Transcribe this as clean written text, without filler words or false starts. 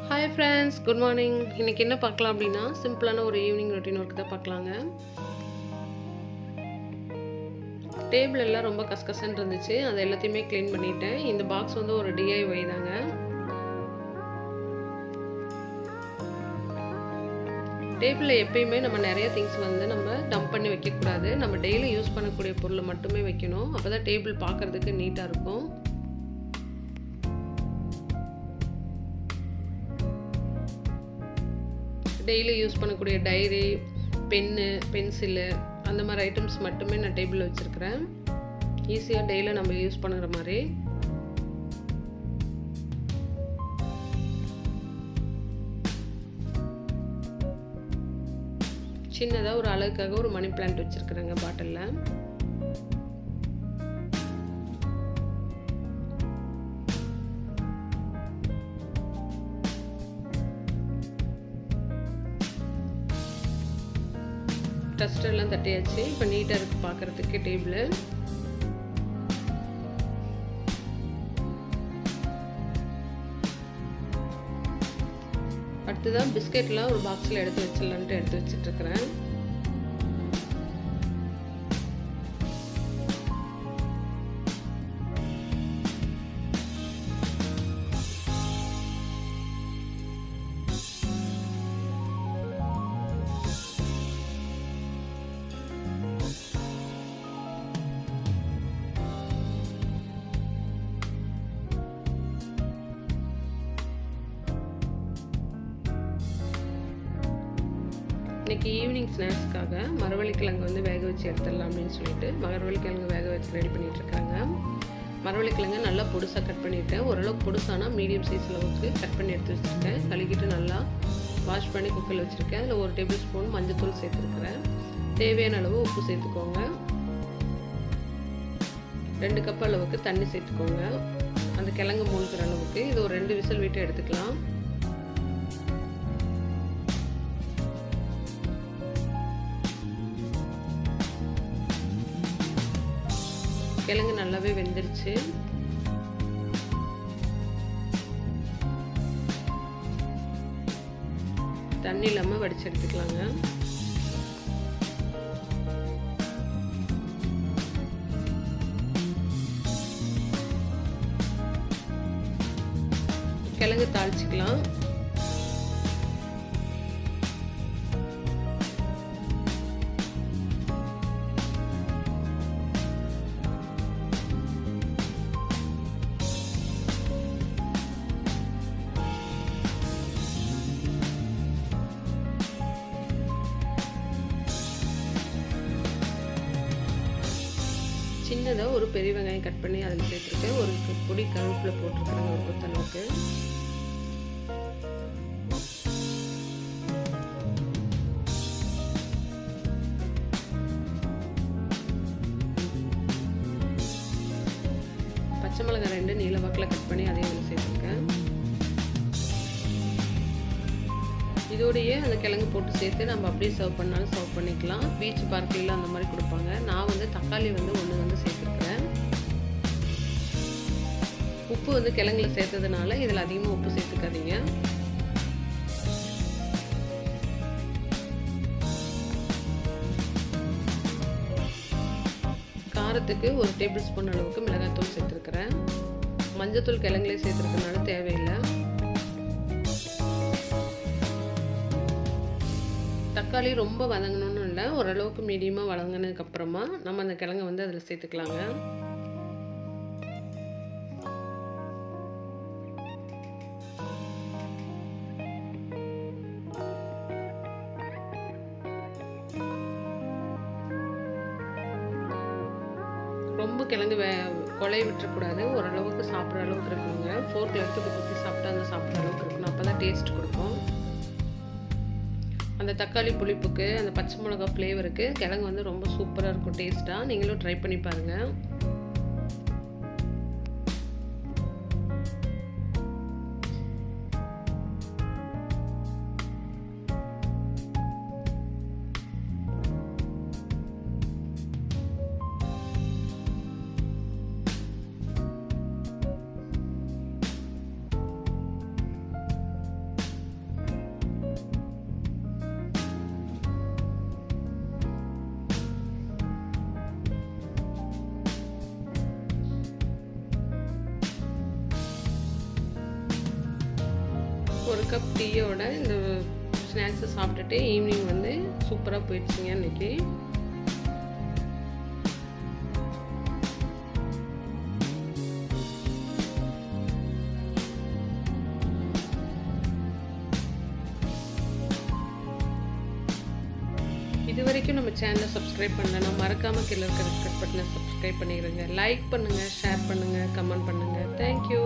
Hi friends, good morning. இன்றைக்கி என்ன பார்க்கலாம் அப்படின்னா, சிம்பிளான ஒரு ஈவினிங் ரொட்டீன் ஒர்க் தான் பார்க்கலாங்க. டேபிள் எல்லாம் ரொம்ப கசகசன்னு இருந்துச்சு, அது எல்லாத்தையுமே க்ளீன் பண்ணிட்டேன். இந்த பாக்ஸ் வந்து ஒரு DIY தாங்க. டேபிளில் எப்பயுமே நம்ம நிறைய திங்ஸ் வந்து நம்ம டம்ப் பண்ணி வைக்கக்கூடாது. நம்ம டெய்லி யூஸ் பண்ணக்கூடிய பொருளை மட்டுமே வைக்கணும். அப்போ தான் டேபிள் பார்க்குறதுக்கு நீட்டாக இருக்கும். டெய்லி யூஸ் பண்ணக்கூடிய டைரி, பென்னு, பென்சிலு அந்த மாதிரி ஐட்டம்ஸ் மட்டுமே நான் டேபிளில் வச்சுருக்கிறேன். ஈஸியாக டெய்லியும் நம்ம யூஸ் பண்ணுற மாதிரி. சின்னதாக ஒரு அழகுக்காக ஒரு மணி பிளான்ட் வச்சுருக்குறேங்க பாட்டிலில். டஸ்ட் எல்லாம் தட்டியாச்சு. இப்போ நீட்டாக இருக்குது பார்க்குறதுக்கு டேபிள். அடுத்ததான் பிஸ்கெட்லாம் ஒரு பாக்ஸில் எடுத்து வச்சிடலான்ட்டு எடுத்து வச்சிட்ருக்கிறேன். இன்றைக்கி ஈவினிங் ஸ்நாக்ஸ்க்காக மரவள்ளிக்கிழங்கு வந்து வேக வச்சு எடுத்துடலாம் அப்படின்னு சொல்லிட்டு மரவள்ளிக்கிழங்கு வேக வச்சு ரெடி பண்ணிகிட்ருக்காங்க. மரவள்ளிக்கிழங்கு நல்லா பொடுசாக கட் பண்ணிவிட்டேன். ஓரளவுக்கு பொடுசானா மீடியம் சைஸ் அளவுக்கு கட் பண்ணி எடுத்து வச்சுருக்கேன். கழுகிட்டு நல்லா வாஷ் பண்ணி குக்கரில் வச்சுருக்கேன். அதில் 1 டேபிள் ஸ்பூன் மஞ்சள்தூள் சேர்த்துருக்குறேன். தேவையான அளவு உப்பு சேர்த்துக்கோங்க. 2 கப் அளவுக்கு தண்ணி சேர்த்துக்கோங்க. அந்த கிழங்கு மூழ்கிற அளவுக்கு. இது ஒரு 2 விசில் விட்டு எடுத்துக்கலாம். கிழங்கு நல்லாவே வெந்துருச்சு. தண்ணி இல்லாமல் வடிச்சு எடுத்துக்கலாங்க. கிழங்கு தாளிச்சுக்கலாம். சின்னதாக ஒரு பெரிய வெங்காயம் கட் பண்ணி அதில் சேர்த்துருக்கேன். ஒரு பொடி கருவேப்பிலை போட்டிருக்கிறேன், ஒரு கொத்தளவுக்கு. பச்சை மிளகாய் 2 நீல வாக்கில் கட் பண்ணி அதையும் அதில் சேர்த்துருக்கேன். இதோடையே அந்த கிழங்கு போட்டு சேர்த்து நம்ம அப்படியே சர்வ் பண்ணாலும் சர்வ் பண்ணிக்கலாம். பீச் பார்க்கில் அந்த மாதிரி கொடுப்பாங்க. நான் வந்து தக்காளி வந்து 1 வந்து சேர்த்துருக்கிறேன். உப்பு வந்து கிழங்குல சேர்த்ததுனால இதில் அதிகமாக உப்பு சேர்த்துக்காதீங்க. காரத்துக்கு 1 டேபிள் ஸ்பூன் அளவுக்கு மிளகாய்த்தூள் சேர்த்துருக்கிறேன். மஞ்சத்தூள் கிழங்குலேயே சேர்த்துருக்கனால தேவையில்லை. தக்காளி ரொம்ப வதங்கணும்னு இல்லை, ஓரளவுக்கு மீடியமாக வதங்கினதுக்கப்புறமா நம்ம அந்த கிழங்கை வந்து அதில் சேர்த்துக்கலாங்க. ரொம்ப கிழங்கு கொலைய விட்டுறக்கூடாது. ஓரளவுக்கு சாப்பிட்ற அளவுக்கு இருக்கணுங்க. ஃபோர்க்கில் எடுத்து குத்தி சாப்பிட்டா அந்த சாப்பிட்ற அளவுக்கு இருக்கணும். அப்போ தான் டேஸ்ட் கொடுக்கும். அந்த தக்காளி புளிப்புக்கு, அந்த பச்சை மிளகா ஃப்ளேவருக்கு கிழங்கு வந்து ரொம்ப சூப்பராக இருக்கும் டேஸ்ட்டாக. நீங்களும் ட்ரை பண்ணி பாருங்கள். ஒரு கப் டீயோட இந்த ஸ்நாக்ஸை சாப்பிட்டுட்டு ஈவினிங் வந்து சூப்பராக போயிடுச்சுங்க இன்றைக்கி. இது வரைக்கும் நம்ம சேனலை சப்ஸ்கிரைப் பண்ணலன்னா மறக்காமல் கீழே இருக்கிற ரெட் பட்டனை சப்ஸ்கிரைப் பண்ணிடுங்க. லைக் பண்ணுங்கள், ஷேர் பண்ணுங்கள், கமெண்ட் பண்ணுங்கள். தேங்க்யூ.